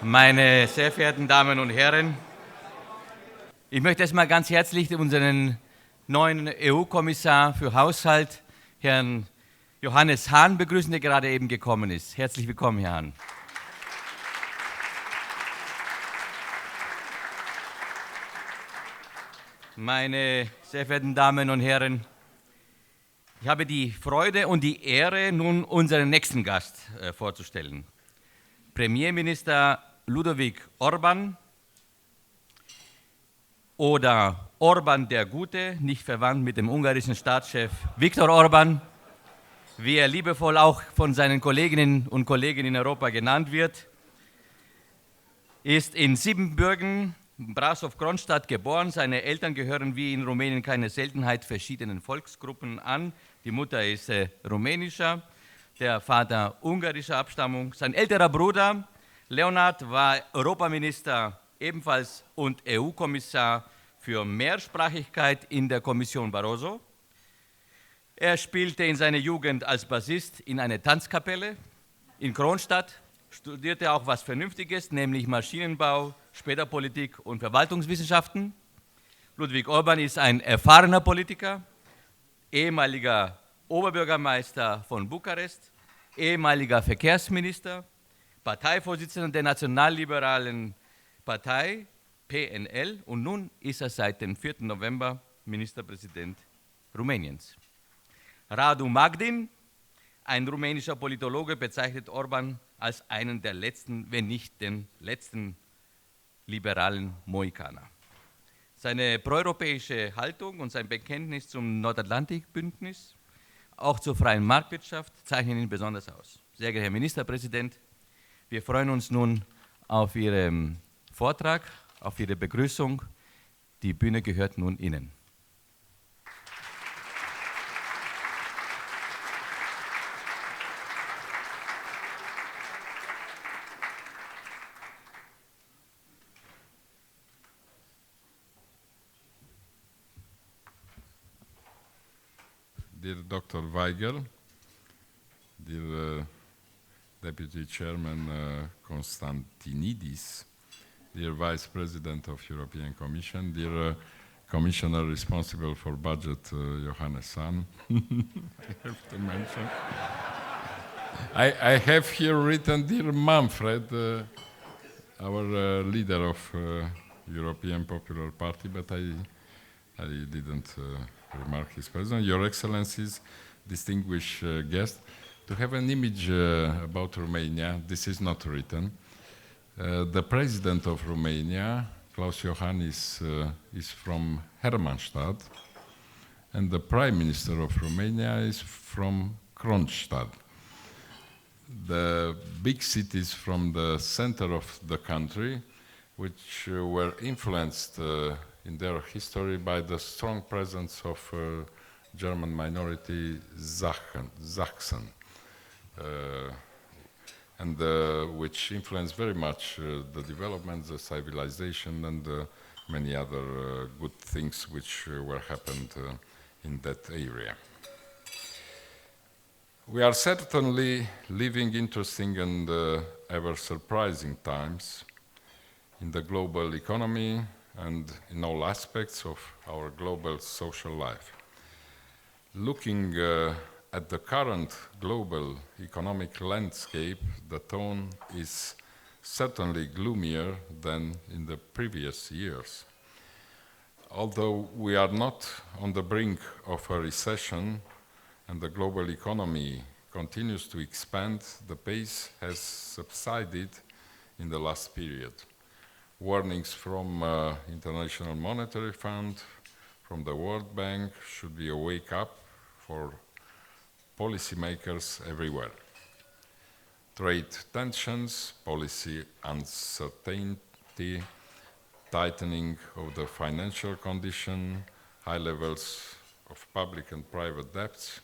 Meine sehr verehrten Damen und Herren, ich möchte erstmal ganz herzlich unseren neuen EU-Kommissar für Haushalt, Herrn Johannes Hahn, begrüßen, der gerade eben gekommen ist. Herzlich willkommen, Herr Hahn. Meine sehr verehrten Damen und Herren, ich habe die Freude und die Ehre, nun unseren nächsten Gast vorzustellen. Premierminister Ludovic Orban oder Orban der Gute, nicht verwandt mit dem ungarischen Staatschef Viktor Orban, wie er liebevoll auch von seinen Kolleginnen und Kollegen in Europa genannt wird, ist in Siebenbürgen, Brașov-Kronstadt geboren. Seine Eltern gehören wie in Rumänien keine Seltenheit verschiedenen Volksgruppen an. Die Mutter ist rumänischer, der Vater ungarischer Abstammung. Sein älterer Bruder Leonard war Europaminister ebenfalls und EU-Kommissar für Mehrsprachigkeit in der Kommission Barroso. Er spielte in seiner Jugend als Bassist in einer Tanzkapelle in Kronstadt, studierte auch was Vernünftiges, nämlich Maschinenbau, später Politik und Verwaltungswissenschaften. Ludovic Orban ist ein erfahrener Politiker, ehemaliger Oberbürgermeister von Bukarest, ehemaliger Verkehrsminister, Parteivorsitzender der nationalliberalen Partei, PNL, und nun ist er seit dem 4. November Ministerpräsident Rumäniens. Radu Magdin, ein rumänischer Politologe, bezeichnet Orban als einen der letzten, wenn nicht den letzten liberalen Mohikaner. Seine proeuropäische Haltung und sein Bekenntnis zum Nordatlantikbündnis, auch zur freien Marktwirtschaft, zeichnen ihn besonders aus. Sehr geehrter Herr Ministerpräsident, wir freuen uns nun auf Ihren Vortrag, auf Ihre Begrüßung. Die Bühne gehört nun Ihnen. Dear Dr. Weigel, dear Deputy Chairman Konstantinidis, dear Vice President of European Commission, dear Commissioner responsible for budget, Johannes Hahn, I have to mention. I have here written dear Manfred, our leader of European Popular Party, but I didn't remark his presence. Your Excellencies, distinguished guests, to have an image about Romania, this is not written. The President of Romania, Klaus Iohannis, is from Hermannstadt, and the Prime Minister of Romania is from Kronstadt. The big cities from the center of the country, which were influenced in their history by the strong presence of German minority Sachsen, and which influenced very much the development, the civilization, and many other good things which were happened in that area. We are certainly living interesting and ever surprising times in the global economy and in all aspects of our global social life. Looking at the current global economic landscape, the tone is certainly gloomier than in the previous years. Although we are not on the brink of a recession and the global economy continues to expand, the pace has subsided in the last period. Warnings from International Monetary Fund, from the World Bank should be a wake-up for policymakers everywhere. Trade tensions, policy uncertainty, tightening of the financial condition, high levels of public and private debts,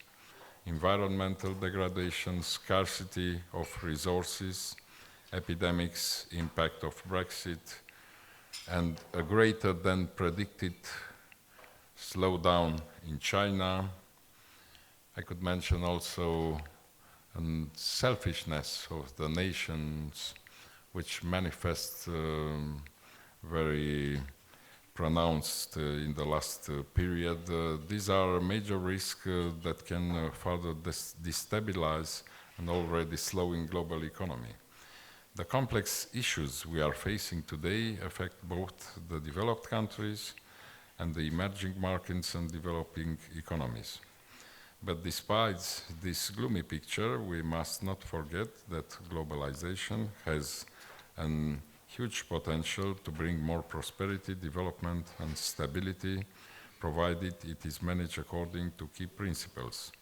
environmental degradation, scarcity of resources, epidemics, impact of Brexit, and a greater than predicted slowdown in China. I could mention also selfishness of the nations which manifest very pronounced in the last period. These are major risks that can further destabilize an already slowing global economy. The complex issues we are facing today affect both the developed countries and the emerging markets and developing economies. But despite this gloomy picture, we must not forget that globalization has a huge potential to bring more prosperity, development, and stability, provided it is managed according to key principles.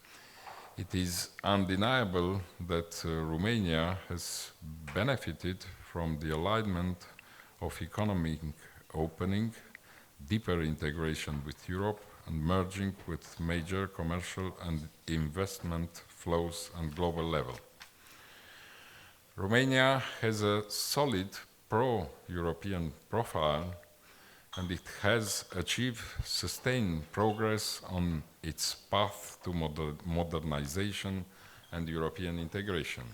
It is undeniable that Romania has benefited from the alignment of economic opening, deeper integration with Europe, and merging with major commercial and investment flows on global level. Romania has a solid pro-European profile, and it has achieved sustained progress on its path to modernization and European integration.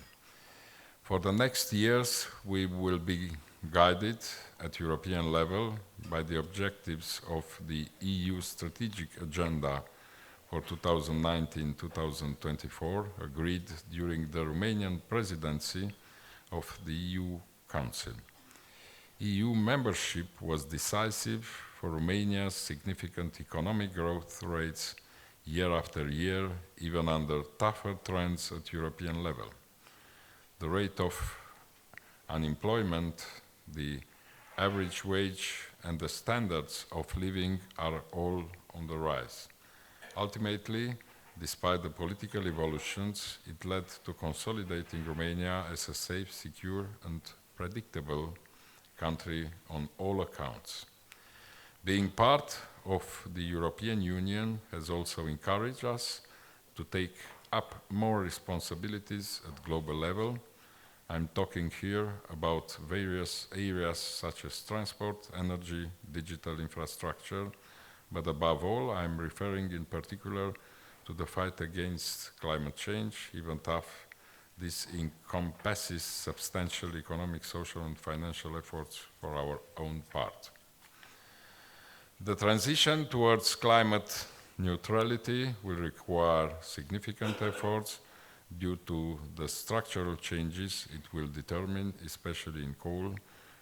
For the next years, we will be guided at European level by the objectives of the EU strategic agenda for 2019-2024, agreed during the Romanian presidency of the EU Council. EU membership was decisive for Romania's significant economic growth rates year after year, even under tougher trends at European level. The rate of unemployment, the average wage, and the standards of living are all on the rise. Ultimately, despite the political evolutions, it led to consolidating Romania as a safe, secure, and predictable country on all accounts. Being part of the European Union has also encouraged us to take up more responsibilities at global level. I'm talking here about various areas such as transport, energy, digital infrastructure, but above all, I'm referring in particular to the fight against climate change, even tough. This encompasses substantial economic, social, and financial efforts for our own part. The transition towards climate neutrality will require significant efforts due to the structural changes it will determine, especially in coal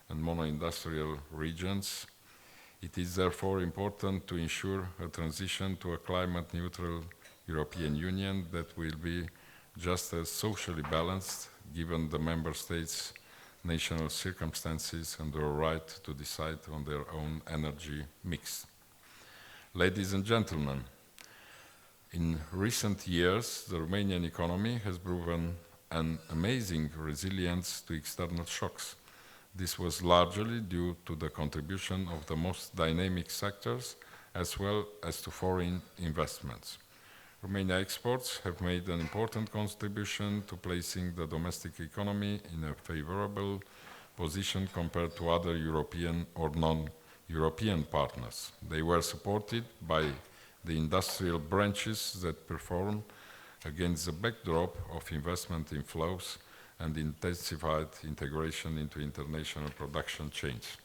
and mono-industrial regions. It is therefore important to ensure a transition to a climate-neutral European Union that will be just as socially balanced, given the member states' national circumstances and their right to decide on their own energy mix. Ladies and gentlemen, in recent years, the Romanian economy has proven an amazing resilience to external shocks. This was largely due to the contribution of the most dynamic sectors, as well as to foreign investments. Romania exports have made an important contribution to placing the domestic economy in a favorable position compared to other European or non-European partners. They were supported by the industrial branches that perform against the backdrop of investment inflows and intensified integration into international production chains.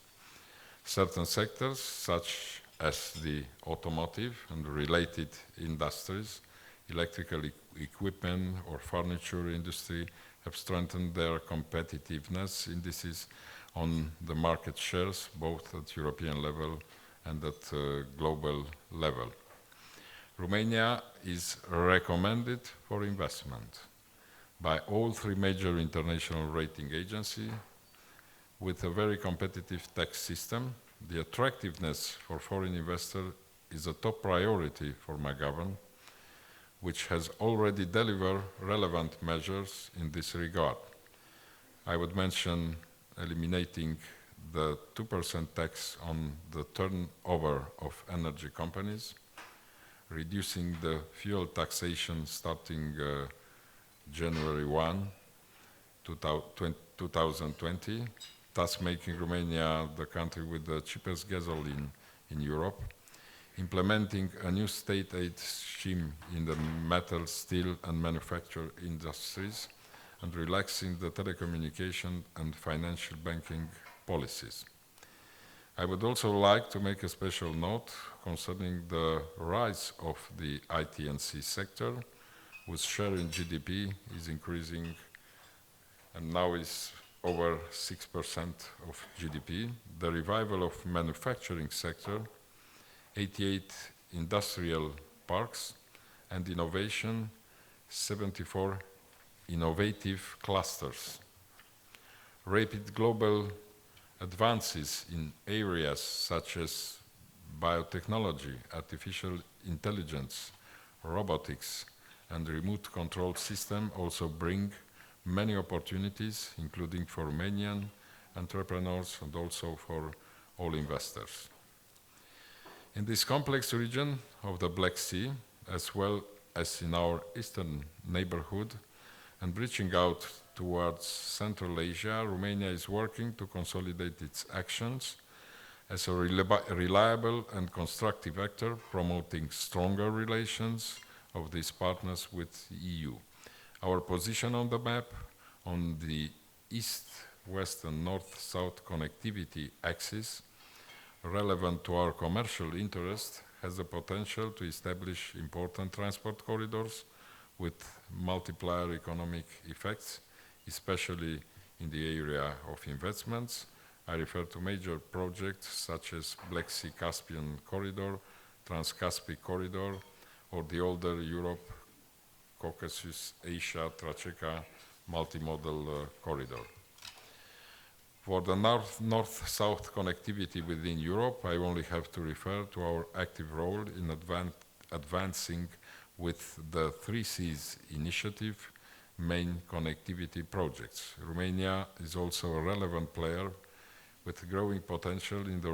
Certain sectors, such as the automotive and related industries, electrical equipment or furniture industry, have strengthened their competitiveness indices on the market shares, both at European level and at global level. Romania is recommended for investment by all three major international rating agencies. With a very competitive tax system, the attractiveness for foreign investors is a top priority for my government, which has already delivered relevant measures in this regard. I would mention eliminating the 2% tax on the turnover of energy companies, reducing the fuel taxation starting January 1, 2020, thus making Romania the country with the cheapest gasoline in Europe, implementing a new state aid scheme in the metal, steel, and manufacturing industries, and relaxing the telecommunication and financial banking policies. I would also like to make a special note concerning the rise of the IT&C sector, whose share in GDP is increasing and now is over 6% of GDP, the revival of manufacturing sector, 88 industrial parks, and innovation, 74 innovative clusters. Rapid global advances in areas such as biotechnology, artificial intelligence, robotics, and remote control system also bring many opportunities, including for Romanian entrepreneurs and also for all investors. In this complex region of the Black Sea, as well as in our eastern neighborhood, and reaching out towards Central Asia, Romania is working to consolidate its actions as a reliable and constructive actor, promoting stronger relations of these partners with the EU. Our position on the map, on the east-west and north-south connectivity axis, relevant to our commercial interest, has the potential to establish important transport corridors with multiplier economic effects, especially in the area of investments. I refer to major projects such as Black Sea-Caspian Corridor, Trans-Caspic Corridor, or the older Europe, Caucasus, Asia, Traceca multimodal corridor. For the north-south connectivity within Europe, I only have to refer to our active role in advancing with the 3Cs initiative, main connectivity projects. Romania is also a relevant player with growing potential in the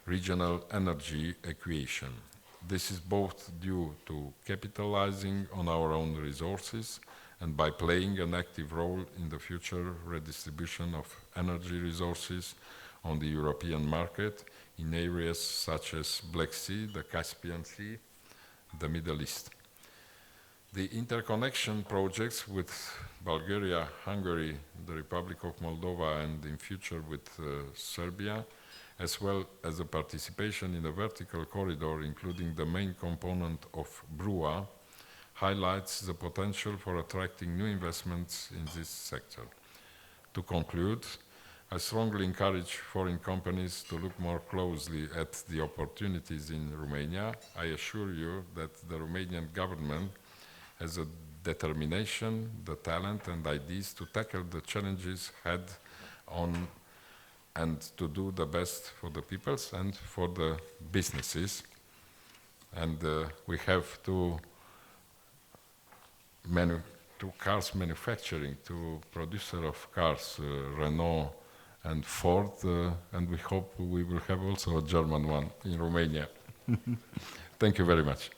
regional energy equation. This is both due to capitalizing on our own resources and by playing an active role in the future redistribution of energy resources on the European market in areas such as Black Sea, the Caspian Sea, the Middle East. The interconnection projects with Bulgaria, Hungary, the Republic of Moldova, and in future with Serbia, as well as the participation in a vertical corridor, including the main component of BRUA, highlights the potential for attracting new investments in this sector. To conclude, I strongly encourage foreign companies to look more closely at the opportunities in Romania. I assure you that the Romanian government has a determination, the talent and ideas to tackle the challenges head on and to do the best for the peoples and for the businesses. And we have to cars manufacturing, to producer of cars, Renault and Ford, and we hope we will have also a German one in Romania. Thank you very much.